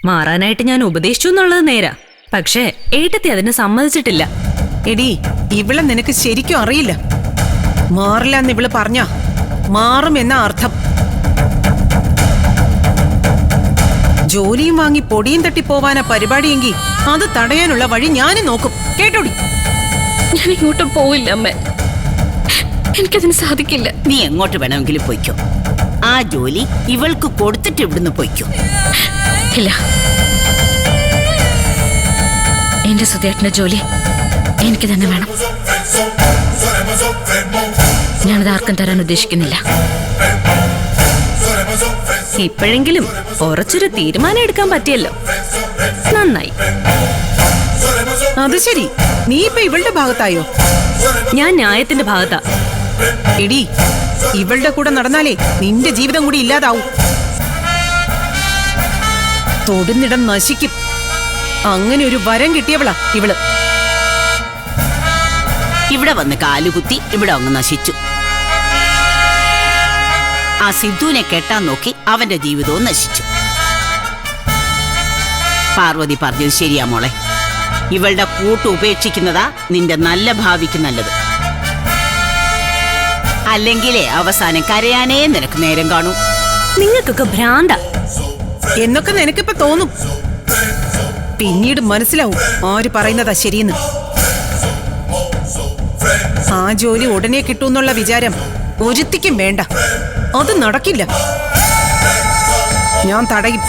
മാറാനായിട്ട് ഞാൻ ഉപദേശിച്ചു എന്നുള്ളത് നേരാ. പക്ഷേ ഏട്ടത്തി അതിന് സമ്മതിച്ചിട്ടില്ല. എടി, ഇവളെ നിനക്ക് ശരിക്കും അറിയില്ല. മാറില്ലെന്ന് ഇവള് പറഞ്ഞ മാറും എന്ന അർത്ഥം. ജോലിയും വാങ്ങി പൊടിയും തട്ടി പോവാനാ പരിപാടിയെങ്കിൽ അത് തടയാനുള്ള വഴി ഞാനും നോക്കും. കേട്ടോടി? ഞാൻ ഇങ്ങോട്ടും പോവില്ല അമ്മ. എനിക്കതിന് സാധിക്കില്ല. നീ എങ്ങോട്ട് വേണമെങ്കിലും പോയിക്കോ. ആ ജോലി ഇവൾക്ക് കൊടുത്തിട്ട് ഇവിടുന്ന് പോയിക്കോ. ഇല്ല, എന്റെ സുധേട്ടന്റെ ജോലി എനിക്ക് തന്നെ വേണം. ഞാനത് ആർക്കും തരാൻ ഉദ്ദേശിക്കുന്നില്ല. ഇപ്പോഴെങ്കിലും കുറച്ചൊരു തീരുമാനം എടുക്കാൻ പറ്റിയല്ലോ, നന്നായി. അത് ശരി, നീ ഇപ്പൊ ഇവളുടെ ഭാഗത്തായോ? ഞാൻ ന്യായത്തിന്റെ ഭാഗത്താ. എടി, ഇവളുടെ കൂടെ നടന്നാലേ നിന്റെ ജീവിതം കൂടി ഇല്ലാതാവും. തൊടുന്നിടം നശിക്കും. അങ്ങനെ ഒരു വരം കിട്ടിയവളാ ഇവള്. ഇവിടെ വന്ന് കാലുകുത്തി ഇവിടെ അങ്ങ് നശിച്ചു. ആ സിദ്ധുവിനെ കെട്ടാൻ നോക്കി അവന്റെ ജീവിതവും നശിച്ചു. പാർവതി പറഞ്ഞത് ശരിയാ മോളെ. ഇവളുടെ കൂട്ട് ഉപേക്ഷിക്കുന്നതാ നിന്റെ നല്ല ഭാവിക്ക് നല്ലത്. അല്ലെങ്കിലേ അവസാനം കരയാനേ നിനക്ക് നേരം കാണൂ. നിങ്ങൾക്കൊക്കെ ഭ്രാന്ത എന്നൊക്കെ നിനക്കിപ്പോ തോന്നും. പിന്നീട് മനസ്സിലാവും ആര് പറയുന്നതാ ശരിയെന്ന്. ആ ജോലി ഉടനെ കിട്ടൂന്നുള്ള വിചാരം ഒരുത്തിക്കും വേണ്ട. അത് നടക്കില്ല. ഞാൻ തടയും.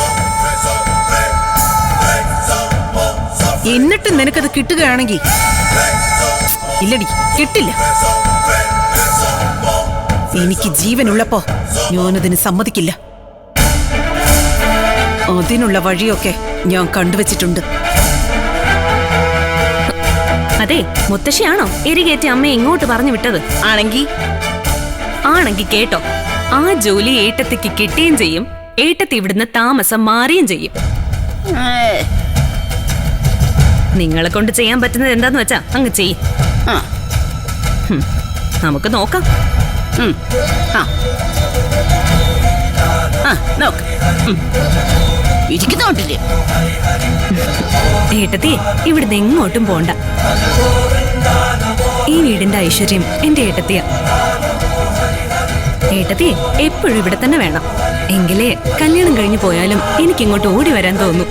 എന്നിട്ട് നിനക്കത് കിട്ടുകയാണെങ്കിൽ ഇല്ലടി, കിട്ടില്ല. എനിക്ക് ജീവനുള്ളപ്പോ ഞാനതിന് സമ്മതിക്കില്ല. അതിനുള്ള വഴിയൊക്കെ ഞാൻ കണ്ടുവച്ചിട്ടുണ്ട്. അതെ, മുത്തശ്ശിയാണോ എരികേറ്റി അമ്മയെ ഇങ്ങോട്ട് പറഞ്ഞു വിട്ടത്? ആണെങ്കി കേട്ടോ, ആ ജോലി ഏട്ടത്തിക്ക് കിട്ടുകയും ചെയ്യും, ഏട്ടത്തി ഇവിടുന്ന് താമസം മാറുകയും ചെയ്യും. നിങ്ങളെ കൊണ്ട് ചെയ്യാൻ പറ്റുന്നത് എന്താന്ന് വെച്ചാ അങ്ങ് ചെയ്യും. നമുക്ക് നോക്കാം. ഏട്ടത്തി ഇവിടുന്ന് എങ്ങോട്ടും പോണ്ട. ഈ വീടിന്റെ ഐശ്വര്യം എന്റെ ഏട്ടത്തിയാ. ഏട്ടത്തി എപ്പോഴും ഇവിടെ തന്നെ വേണം. എങ്കിലേ കല്യാണം കഴിഞ്ഞു പോയാലും എനിക്കിങ്ങോട്ട് ഓടി വരാൻ തോന്നും.